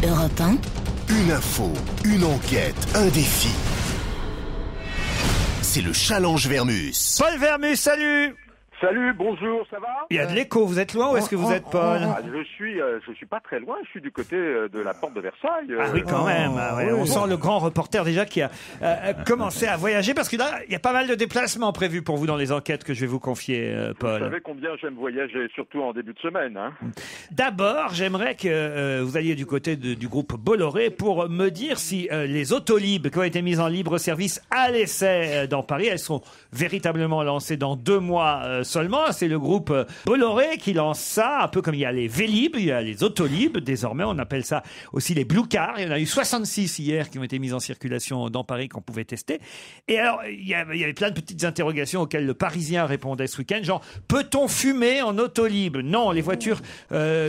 Europe 1. Une info, une enquête, un défi. C'est le challenge Vermus. Paul Vermus, salut. Salut, bonjour, ça va? Il y a de l'écho, vous êtes loin ou est-ce que vous êtes Paul? Je suis pas très loin, je suis du côté de la porte de Versailles. Ah oui, quand même. Ouais. On sent le grand reporter déjà qui a commencé à voyager parce que là, il y a pas mal de déplacements prévus pour vous dans les enquêtes que je vais vous confier, Paul. Vous savez combien j'aime voyager, surtout en début de semaine. Hein. D'abord, j'aimerais que vous alliez du côté du groupe Bolloré pour me dire si les Autolib qui ont été mises en libre service à l'essai dans Paris, elles sont véritablement lancées dans 2 mois seulement. C'est le groupe Bolloré qui lance ça, un peu comme il y a les Vélib, il y a les Autolib. Désormais, on appelle ça aussi les Blue Cars. Il y en a eu 66 hier qui ont été mises en circulation dans Paris qu'on pouvait tester. Et alors, il y avait plein de petites interrogations auxquelles le Parisien répondait ce week-end, genre, peut-on fumer en Autolib? Non, les voitures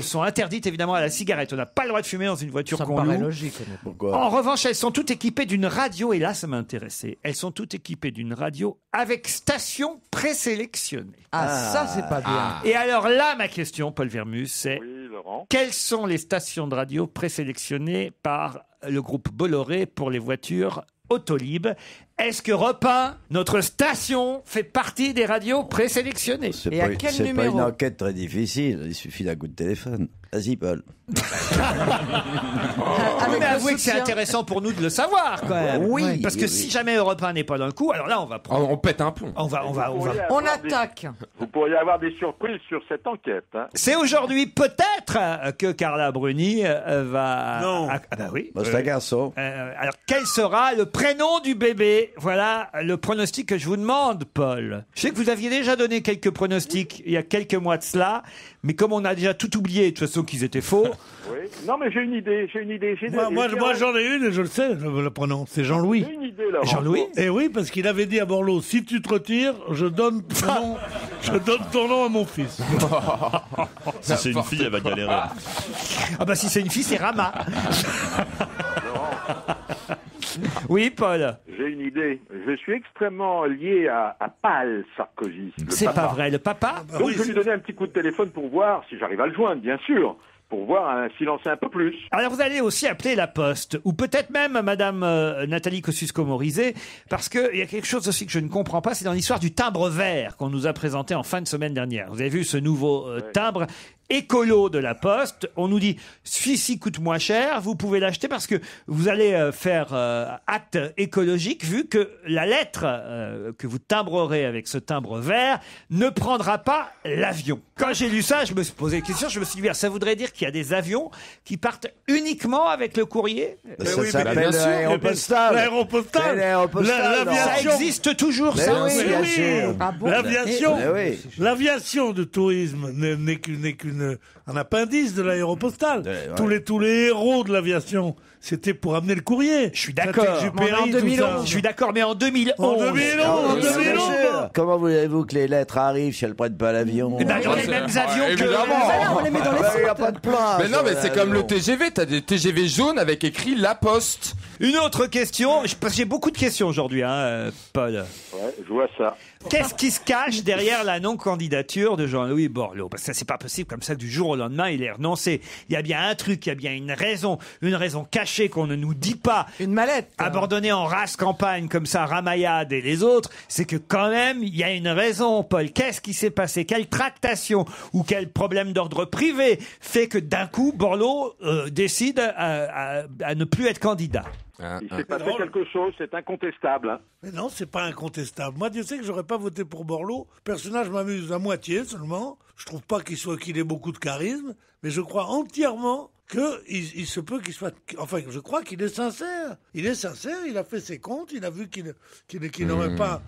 sont interdites évidemment à la cigarette. On n'a pas le droit de fumer dans une voiture qu'on loue. Ça paraît logique. Pourquoi? En revanche, elles sont toutes équipées d'une radio, et là, ça m'intéressait. Elles sont toutes équipées d'une radio avec station présélectionnée. Ah, ça, c'est pas bien. Et alors là, ma question, Paul Vermus, c'est Oui, Laurent. quelles sont les stations de radio présélectionnées par le groupe Bolloré pour les voitures Autolib? Est-ce que Europe 1, notre station, fait partie des radios présélectionnées? Et à quel C'est pas numéro? une enquête très difficile, il suffit d'un coup de téléphone. Vas-y, Paul. Mais avouez que c'est intéressant pour nous de le savoir, quand même. Oui, Parce que oui. si jamais Europe 1 n'est pas dans le coup, alors là, on va prendre. On pète un plomb. On va. On attaque. Vous pourriez avoir des surprises sur cette enquête. Hein. C'est aujourd'hui peut-être que Carla Bruni va. Non. Ah bah oui. Bon, c'est un garçon. Alors, quel sera le prénom du bébé? Voilà le pronostic que je vous demande, Paul. Je sais que vous aviez déjà donné quelques pronostics il y a quelques mois de cela, mais comme on a déjà tout oublié, de toute façon qu'ils étaient faux. Oui. Non, mais j'ai une idée. Moi, j'en ai une et je le sais, je le prononce. C'est Jean-Louis. J'ai une idée, Laurent. Jean-Louis? Et oui, parce qu'il avait dit à Borloo, si tu te retires, je donne ton nom à mon fils. Si c'est une fille, elle va galérer. Ah bah si c'est une fille, c'est Rama. Oui, Paul. J'ai une idée. Je suis extrêmement lié à Pal Sarkozy. le C'est papa. pas vrai, le papa? Donc je vais lui donner un petit coup de téléphone pour voir si j'arrive à le joindre, bien sûr. Pour voir s'il en sait un peu plus. Alors vous allez aussi appeler la Poste, ou peut-être même Madame Nathalie Kosciusko-Morizet, parce qu'il y a quelque chose aussi que je ne comprends pas, c'est dans l'histoire du timbre vert qu'on nous a présenté en fin de semaine dernière. Vous avez vu ce nouveau timbre écolo de la Poste. On nous dit, celui-ci coûte moins cher, vous pouvez l'acheter parce que vous allez faire acte écologique, vu que la lettre que vous timbrerez avec ce timbre vert ne prendra pas l'avion. Quand j'ai lu ça, je me suis posé la question, je me suis dit, ça voudrait dire qu'il y a des avions qui partent uniquement avec le courrier? Ça s'appelle l'aéropostale. L'aéropostale. C'est l'aéropostale. Ça existe toujours, Mais ça? oui, Mais bien oui. sûr. Ah bon? L'aviation, Mais oui. l'aviation de tourisme n'est qu'un appendice de l'aéropostale. Tous les héros de l'aviation, c'était pour amener le courrier. Je suis d'accord. Saint-Exupéry, Mais en tout 2011. ça. Je suis d'accord, mais en 2011. En 2011, Bien sûr. Comment voulez-vous que les lettres arrivent si elles ne prennent pas l'avion? Eh ben, dans les mêmes avions que... Évidemment. On les met dans les Il n'y a pas de plan. Mais non, mais c'est comme le TGV. T'as des TGV jaunes avec écrit La Poste. Une autre question, parce que j'ai beaucoup de questions aujourd'hui, Paul. Ouais, je vois ça. Qu'est-ce qui se cache derrière la non-candidature de Jean-Louis Borloo? Parce que ça, c'est pas possible comme ça, du jour au lendemain, il est renoncé. Il y a bien un truc, il y a bien une raison cachée qu'on ne nous dit pas. Une mallette. Abandonné en race campagne comme ça, Ramayad et les autres, c'est que quand même, il y a une raison, Paul. Qu'est-ce qui s'est passé? Quelle tractation ou quel problème d'ordre privé fait que d'un coup, Borloo décide à ne plus être candidat? Il s'est passé quelque chose, c'est incontestable. Hein. Mais non, c'est pas incontestable. Moi, Dieu sait que j'aurais pas voté pour Borloo. Le personnage m'amuse à moitié seulement. Je trouve pas qu'il ait beaucoup de charisme, mais je crois entièrement il se peut qu'il soit... Enfin, je crois qu'il est sincère. Il est sincère, il a fait ses comptes, il a vu qu'il n'aurait pas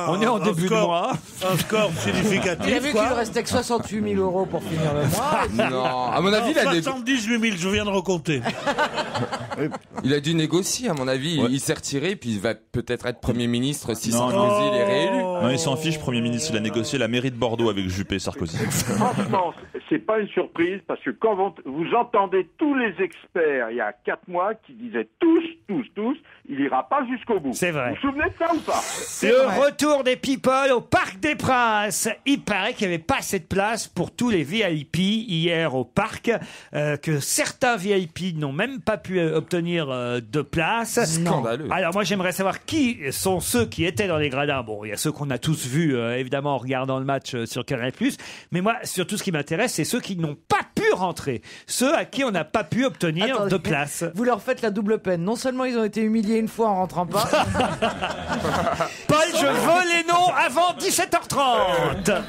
On est en début de mois. un score significatif. Il a vu qu'il lui restait que 68 000 euros pour finir le mois. Non, à mon avis, 78 000, je viens de recompter. il a dû négocier, à mon avis. Il s'est retiré, puis il va peut-être être Premier ministre si Sarkozy il est réélu. Non, il s'en fiche, Premier ministre. Il a négocié la mairie de Bordeaux avec Juppé et Sarkozy. Franchement, c'est pas une surprise parce que quand vous entendez tous les experts il y a 4 mois qui disaient tous, il ira pas jusqu'au bout. C'est vrai. Vous vous souvenez de ça ou pas? Le retour des people au Parc des Princes. Il paraît qu'il n'y avait pas assez de place pour tous les VIP hier au parc, que certains VIP n'ont même pas pu obtenir de place. Scandaleux. Alors moi j'aimerais savoir qui sont ceux qui étaient dans les gradins. Bon, il y a ceux qu'on a tous vus évidemment en regardant le match sur Canal+. Mais moi surtout ce qui m'intéresse c'est ceux qui n'ont pas pu rentrer. Ceux à qui on n'a pas pu obtenir de place. Vous leur faites la double peine. Non seulement ils ont été humiliés une fois en rentrant pas. Paul, je veux les noms avant 17h30.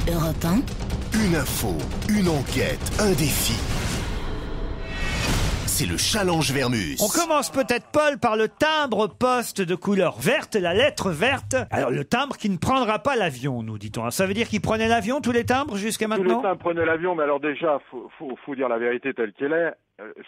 Europe 1. Une info, une enquête, un défi. C'est le challenge Vermus. On commence peut-être, Paul, par le timbre-poste de couleur verte, la lettre verte. Alors, le timbre qui ne prendra pas l'avion, nous dit-on. Ça veut dire qu'ils prenaient l'avion, tous les timbres, jusqu'à Tous les maintenant? timbres prenaient l'avion, mais alors déjà, faut dire la vérité telle qu'elle est.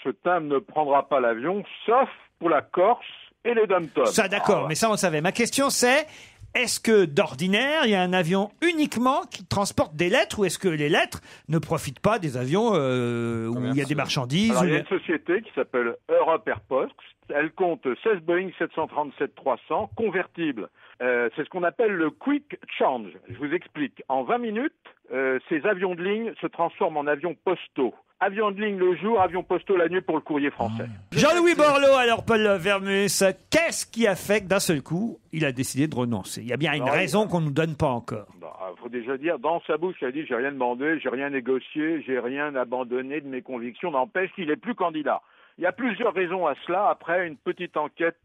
Ce timbre ne prendra pas l'avion, sauf pour la Corse et les dom-toms. Ça, d'accord, mais ça, on savait. Ma question, c'est... Est-ce que, d'ordinaire, il y a un avion uniquement qui transporte des lettres ou est-ce que les lettres ne profitent pas des avions où il y a des marchandises? Alors, il y a une société qui s'appelle Europe Air Post. Elle compte 16 Boeing 737-300 convertibles. C'est ce qu'on appelle le quick change. Je vous explique. En 20 minutes, ces avions de ligne se transforment en avions postaux. Avion de ligne le jour, avion postaux la nuit pour le courrier français. Jean-Louis Borloo, alors Paul Vermus, qu'est-ce qui a fait que d'un seul coup, il a décidé de renoncer? Il y a bien une raison qu'on ne nous donne pas encore. Il faut déjà dire, dans sa bouche, il a dit « j'ai rien demandé, j'ai rien négocié, j'ai rien abandonné de mes convictions », n'empêche qu'il n'est plus candidat. Il y a plusieurs raisons à cela, après une petite enquête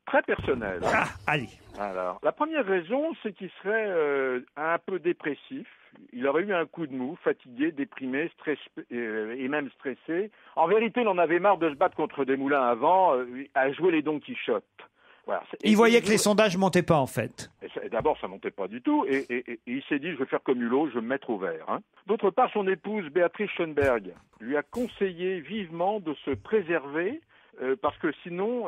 très personnelle. Ah, allez. Alors, la première raison, c'est qu'il serait un peu dépressif. Il aurait eu un coup de mou, fatigué, déprimé, stressé, et même stressé. En vérité, il en avait marre de se battre contre des moulins à vent, à jouer les Don Quichotte. Voilà. Il voyait que les sondages montaient pas, en fait. D'abord, ça montait pas du tout, et il s'est dit, je vais faire comme Hulot, je vais me mettre au vert. Hein. D'autre part, son épouse, Béatrice Schoenberg, lui a conseillé vivement de se préserver, parce que sinon...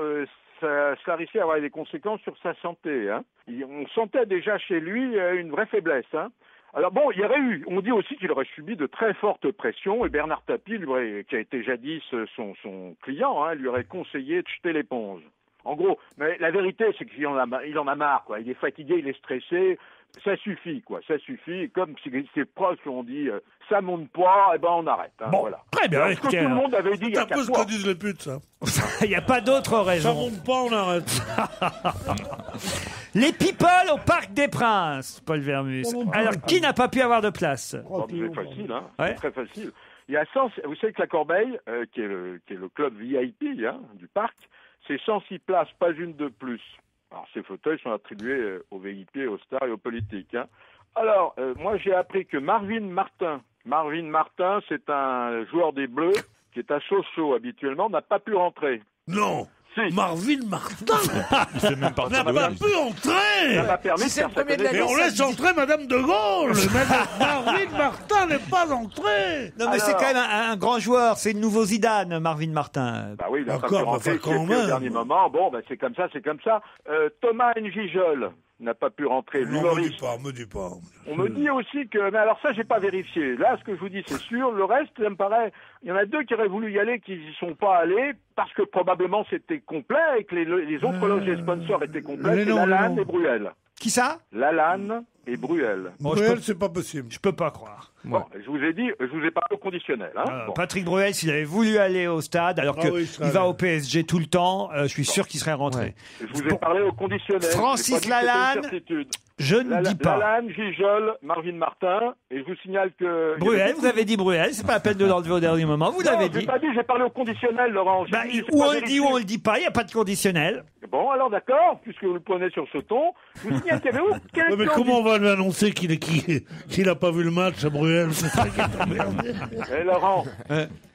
ça risquait d'avoir des conséquences sur sa santé. Hein. On sentait déjà chez lui une vraie faiblesse. Hein. Alors bon, il y aurait eu, on dit aussi qu'il aurait subi de très fortes pressions, et Bernard Tapie, qui a été jadis son client, hein, lui aurait conseillé de jeter l'éponge. En gros, mais la vérité, c'est qu'il en a marre, quoi. Il est fatigué, il est stressé. Ça suffit, quoi. Ça suffit. Comme ses proches ont dit, ça monte pas, et ben on arrête. Hein, bon, voilà. Très bien. Parce que tout le monde avait dit il y a 4 mois. C'est un peu ce que disent les putes, ça. Il n'y a pas d'autre raison. Ça monte pas, on arrête. Les people au Parc des Princes, Paul Vermus. Alors, qui n'a pas pu avoir de place? C'est facile, hein. Ouais. C'est très facile. Il y a vous savez que la Corbeille, qui est le club VIP hein, du parc, c'est 106 places, pas une de plus. Alors, ces fauteuils sont attribués aux VIP, aux stars et aux politiques. Hein. Alors, moi, j'ai appris que Marvin Martin, c'est un joueur des Bleus qui est à Sochaux habituellement, n'a pas pu rentrer. Non. Si. Marvin Martin Il fait même partie n'a de pas la pu entrer. Ça m'a permis de c'est faire le sa premier de la Mais on laisse entrer Madame de Gaulle. Marvin Martin n'est pas entré. Non, mais c'est quand même un grand joueur. C'est le nouveau Zidane, Marvin Martin. Bah oui, il a pas Encore, pu rentrer, enfin, quand il s'est fait même. au dernier moment. Bon, bah, c'est comme ça. Thomas Njijol n'a pas pu rentrer. Non, L'humoriste. me dis pas. On me dit aussi que, mais alors ça, j'ai pas vérifié. Là, ce que je vous dis, c'est sûr. Le reste, ça me paraît, il y en a 2 qui auraient voulu y aller, qui n'y sont pas allés, parce que probablement c'était complet et que les autres loges et sponsors étaient complets. C'est Lalanne et Bruel. Qui ça? Lalanne et Bruel. Bruel, c'est pas possible. Je peux pas croire. Bon, je vous ai parlé au conditionnel. Hein. Bon. Patrick Bruel, s'il avait voulu aller au stade, alors qu'il va au PSG tout le temps, je suis sûr qu'il serait rentré. Ouais. Je vous ai parlé au conditionnel. Francis Lalanne, je ne dis pas. Lalanne, Gijol, Marvin Martin, et je vous signale que... Bruel, vous avez dit Bruel, c'est pas la peine de l'enlever au dernier moment, vous l'avez dit. J'ai pas dit, j'ai parlé au conditionnel, Laurent. Bah, ou on le dit ou on le dit pas, il n'y a pas de conditionnel. Bon, alors d'accord, puisque vous le prenez sur ce ton, je vous signale qu'il y avait aucun... Mais comment on va lui annoncer qu'il n'a pas vu le match à Bruel? C'est ça qui est emmerdé.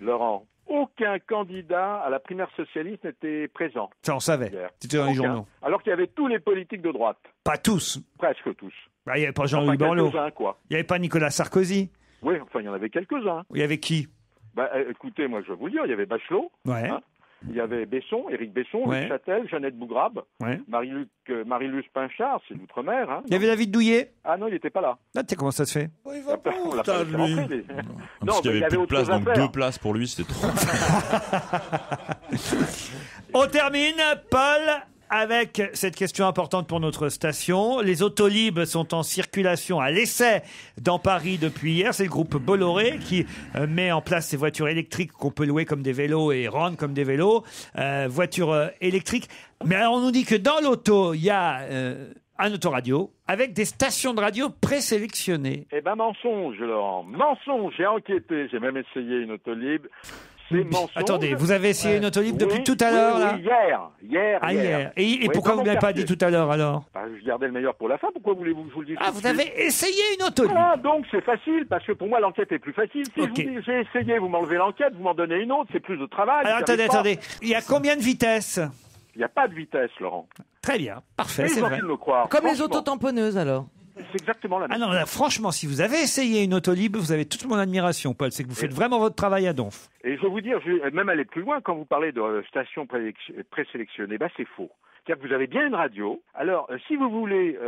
Laurent, aucun candidat à la primaire socialiste n'était présent. Ça, on savait. Hier. C'était dans les journaux. Alors qu'il y avait tous les politiques de droite. Pas tous. Presque tous. Bah, il n'y avait pas Jean-Louis Borloo. Quelques-uns, quoi. Il n'y avait pas Nicolas Sarkozy. Oui, enfin, il y en avait quelques-uns. Il y avait qui? Bah, écoutez, moi, je vais vous le dire, il y avait Bachelot. Ouais. Hein, Il y avait Besson, Éric Besson, Ouais. Luc Châtel, Jeannette Bougrabe, Ouais. Marie-Luce Pinchard, c'est l'outre-mer. Hein. Il y avait David Douillet. Ah non, il n'était pas là. Ah, tu sais comment ça se fait? Oh, il va pas On au l'a pas stade, laissé lui. rentrer, mais- Parce qu'il mais n'y avait plus de autre place, chose à donc faire. 2 places pour lui, c'était trop. On termine, Paul, avec cette question importante pour notre station. Les Autolib sont en circulation à l'essai dans Paris depuis hier. C'est le groupe Bolloré qui met en place ces voitures électriques qu'on peut louer comme des vélos et rendre comme des vélos. Voitures électriques. Mais alors on nous dit que dans l'auto, il y a un autoradio avec des stations de radio présélectionnées. Eh ben mensonge, Laurent. Mensonge, j'ai enquêté, j'ai même essayé une Autolib. C'est mensonge. Attendez, vous avez essayé une Autolib depuis Oui, tout à l'heure, oui, là? oui, hier. Ah, hier. Et Oui, pourquoi dans vous ne mon l'avez pas quartier. dit tout à l'heure, alors? Bah, je gardais le meilleur pour la fin, pourquoi voulez-vous que je vous le dise Ah, tout de vous avez suite essayé une Autolib? Voilà, donc c'est facile, parce que pour moi l'enquête est plus facile. Si Ok. je vous dis j'ai essayé, vous m'enlevez l'enquête, vous m'en donnez une autre, c'est plus de travail. Alors, j'y arrive attendez. pas. Il y a combien de vitesses? Il n'y a pas de vitesse, Laurent. Très bien, parfait, C'est c'est vrai. gentil de me croire. Comme les Franchement, autotamponneuses, alors. C'est exactement la même Ah non, là, franchement, si vous avez essayé une Autolib, vous avez toute mon admiration, Paul. C'est que vous faites vraiment votre travail à donf. Et je vais vous dire, je vais même aller plus loin, quand vous parlez de stations présélectionnées, bah c'est faux. C'est-à-dire que vous avez bien une radio. Alors, si vous voulez,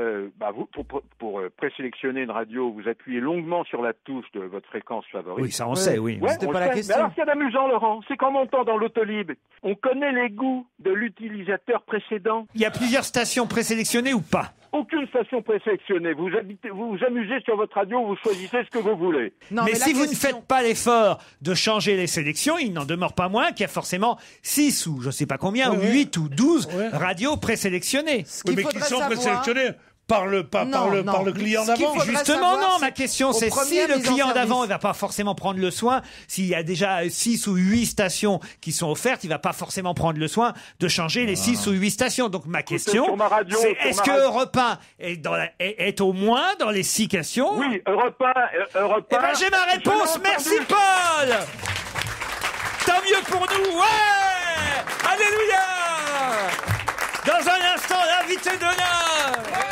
pour présélectionner une radio, vous appuyez longuement sur la touche de votre fréquence favorite. Oui, ça on sait, oui. Ouais, C'était on pas le la sait. question. Mais alors, ce qu'il y a d'amusant, Laurent, c'est qu'en montant dans l'Autolib, on connaît les goûts de l'utilisateur précédent. Il y a plusieurs stations présélectionnées ou pas? Aucune station présélectionnée. Vous vous amusez sur votre radio, vous choisissez ce que vous voulez. Non, mais la si vous ne question- faites pas l'effort de changer les sélections, il n'en demeure pas moins qu'il y a forcément 6 ou je ne sais pas combien, Ouais, ou ouais. 8 ou 12 Ouais. radios présélectionnées. Ce Oui, qu'il mais qui faudrait sont savoir- présélectionnés par le client Ce qu'il d'avant. faudrait Justement, savoir, non, c'est ma question aux c'est si premières le mises en client service. d'avant, il va pas forcément prendre le soin, s'il y a déjà 6 ou 8 stations qui sont offertes, il va pas forcément prendre le soin de changer les 6 ou 8 stations. Donc ma question, sur ma radio, c'est sur est-ce ma que radio. Europe 1 est au moins dans les 6 stations? Oui, Europe 1, Europe 1. Eh ben j'ai ma réponse, Je l'ai merci entendu. Paul. Tant mieux pour nous, ouais. Alléluia. Dans un instant, l'invité d'honneur.